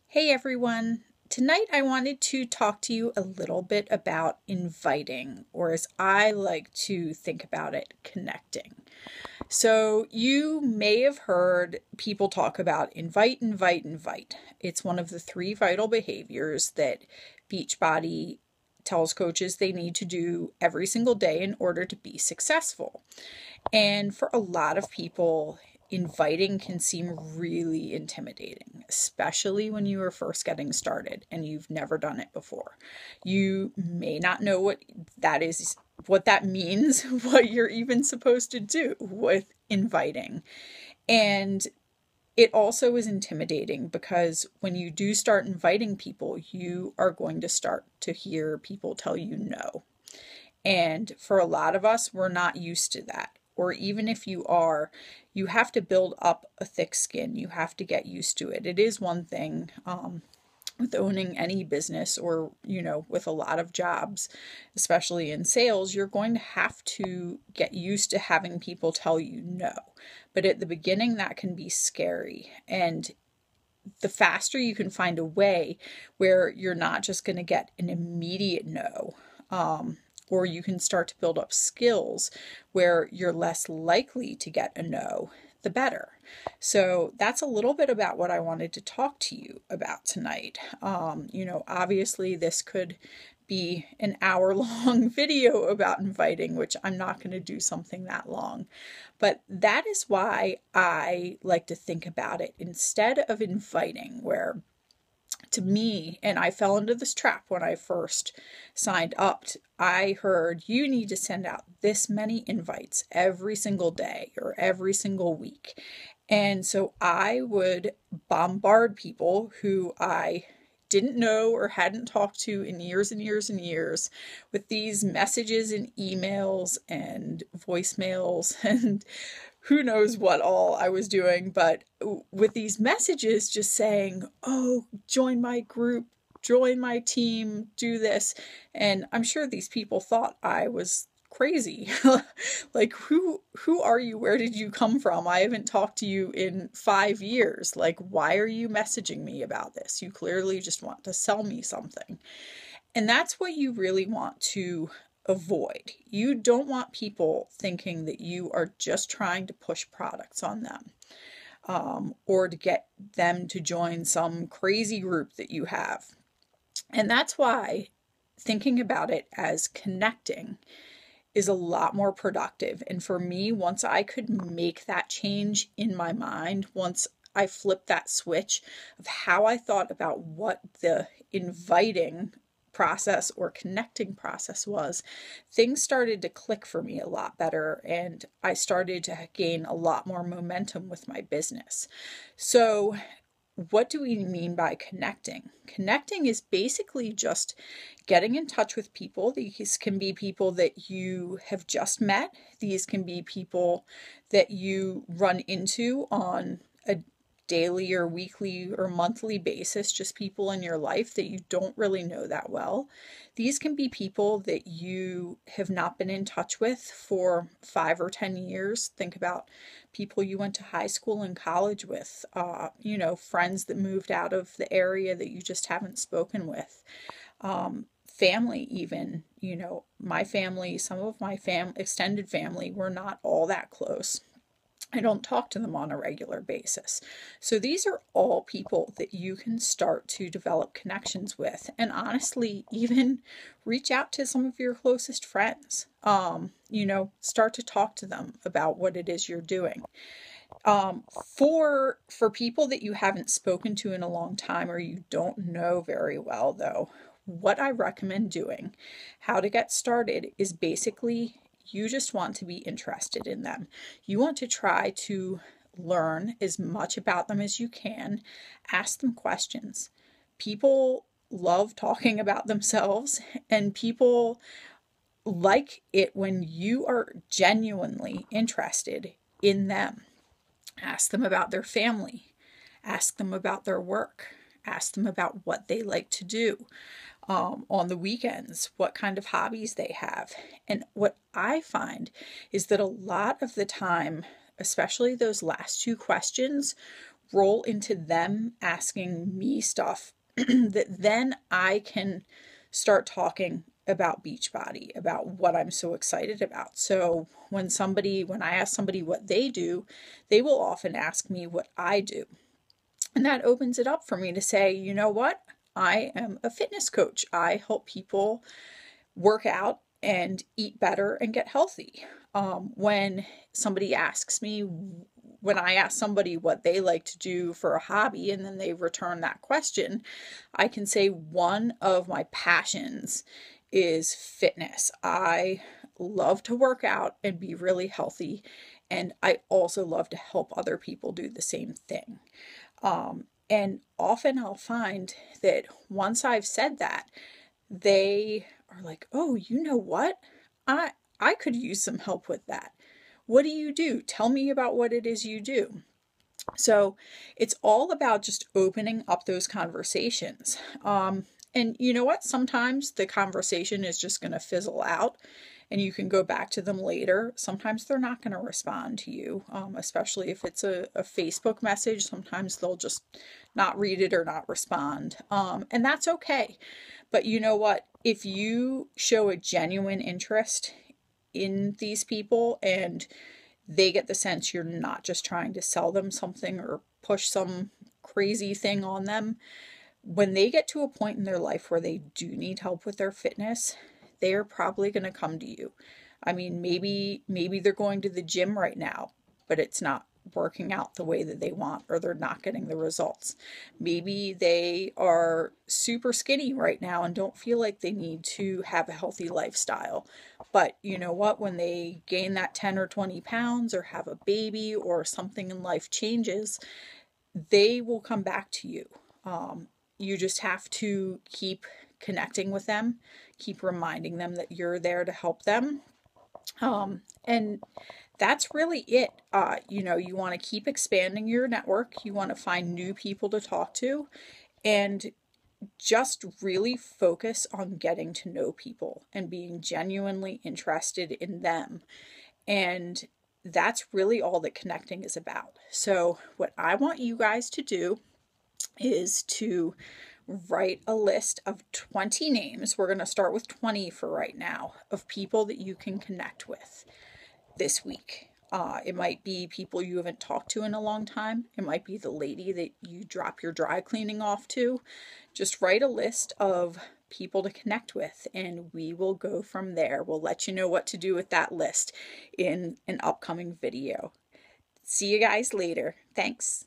Hey everyone! Tonight I wanted to talk to you a little bit about inviting, or as I like to think about it, connecting. So you may have heard people talk about invite, invite, invite. It's one of the 3 vital behaviors that Beachbody tells coaches they need to do every single day in order to be successful. And for a lot of people, inviting can seem really intimidating, especially when you are first getting started and you've never done it before. You may not know what that means, what you're even supposed to do with inviting. And it also is intimidating because when you do start inviting people, you are going to start to hear people tell you no. And for a lot of us, we're not used to that. Or even if you are, you have to build up a thick skin. You have to get used to it. It is one thing with owning any business or, with a lot of jobs, especially in sales, you're going to have to get used to having people tell you no. But at the beginning, that can be scary. And the faster you can find a way where you're not just going to get an immediate no, or you can start to build up skills where you're less likely to get a no, the better. So that's a little bit about what I wanted to talk to you about tonight. Obviously this could be an hour-long video about inviting, which I'm not going to do something that long. But that is why I like to think about it instead of inviting, where to me, and I fell into this trap when I first signed up, I heard you need to send out this many invites every single day or every single week. And so I would bombard people who I didn't know or hadn't talked to in years and years and years with these messages and emails and voicemails and who knows what all I was doing, but with these messages just saying, oh, join my group, join my team, do this. And I'm sure these people thought I was crazy. Like, who are you? Where did you come from? I haven't talked to you in 5 years. Like, why are you messaging me about this? You clearly just want to sell me something. And that's what you really want to avoid. You don't want people thinking that you are just trying to push products on them, or to get them to join some crazy group that you have. And that's why thinking about it as connecting is a lot more productive. And for me, once I could make that change in my mind, once I flipped that switch of how I thought about what the inviting process or connecting process was, things started to click for me a lot better, and I started to gain a lot more momentum with my business. So what do we mean by connecting? Connecting is basically just getting in touch with people. These can be people that you have just met. These can be people that you run into on a daily or weekly or monthly basis, just people in your life that you don't really know that well. These can be people that you have not been in touch with for 5 or 10 years. Think about people you went to high school and college with, friends that moved out of the area that you just haven't spoken with. Family even, my family, some of my extended family, were not all that close. I don't talk to them on a regular basis. So these are all people that you can start to develop connections with, and honestly, even reach out to some of your closest friends. Start to talk to them about what it is you're doing. For people that you haven't spoken to in a long time or you don't know very well, though, what I recommend doing, how to get started, is basically you just want to be interested in them. You want to try to learn as much about them as you can. Ask them questions. People love talking about themselves, and people like it when you are genuinely interested in them. Ask them about their family. Ask them about their work. Ask them about what they like to do on the weekends, what kind of hobbies they have. And what I find is that a lot of the time, especially those last 2 questions, roll into them asking me stuff that then I can start talking about Beachbody, about what I'm so excited about. So when I ask somebody what they do, they will often ask me what I do. And that opens it up for me to say, you know what? I am a fitness coach. I help people work out and eat better and get healthy. When I ask somebody what they like to do for a hobby and then they return that question, I can say one of my passions is fitness. I love to work out and be really healthy, and I also love to help other people do the same thing. And often I'll find that once I've said that, they are like, oh, you know what? I could use some help with that. What do you do? Tell me about what it is you do. So it's all about just opening up those conversations. And you know what? Sometimes the conversation is just going to fizzle out and you can go back to them later. Sometimes they're not going to respond to you, especially if it's a Facebook message. Sometimes they'll just not read it or not respond. And that's okay. But you know what? If you show a genuine interest in these people and they get the sense you're not just trying to sell them something or push some crazy thing on them, when they get to a point in their life where they do need help with their fitness, they're probably going to come to you. I mean, maybe they're going to the gym right now, but it's not working out the way that they want, or they're not getting the results. Maybe they are super skinny right now and don't feel like they need to have a healthy lifestyle. But you know what? When they gain that 10 or 20 pounds or have a baby or something in life changes, they will come back to you. You just have to keep connecting with them, keep reminding them that you're there to help them. And that's really it. You want to keep expanding your network. You want to find new people to talk to and just really focus on getting to know people and being genuinely interested in them. And that's really all that connecting is about. So what I want you guys to do is to write a list of 20 names. We're going to start with 20 for right now, of people that you can connect with this week. It might be people you haven't talked to in a long time. It might be the lady that you drop your dry cleaning off to. Just write a list of people to connect with and we will go from there. We'll let you know what to do with that list in an upcoming video. See you guys later. Thanks.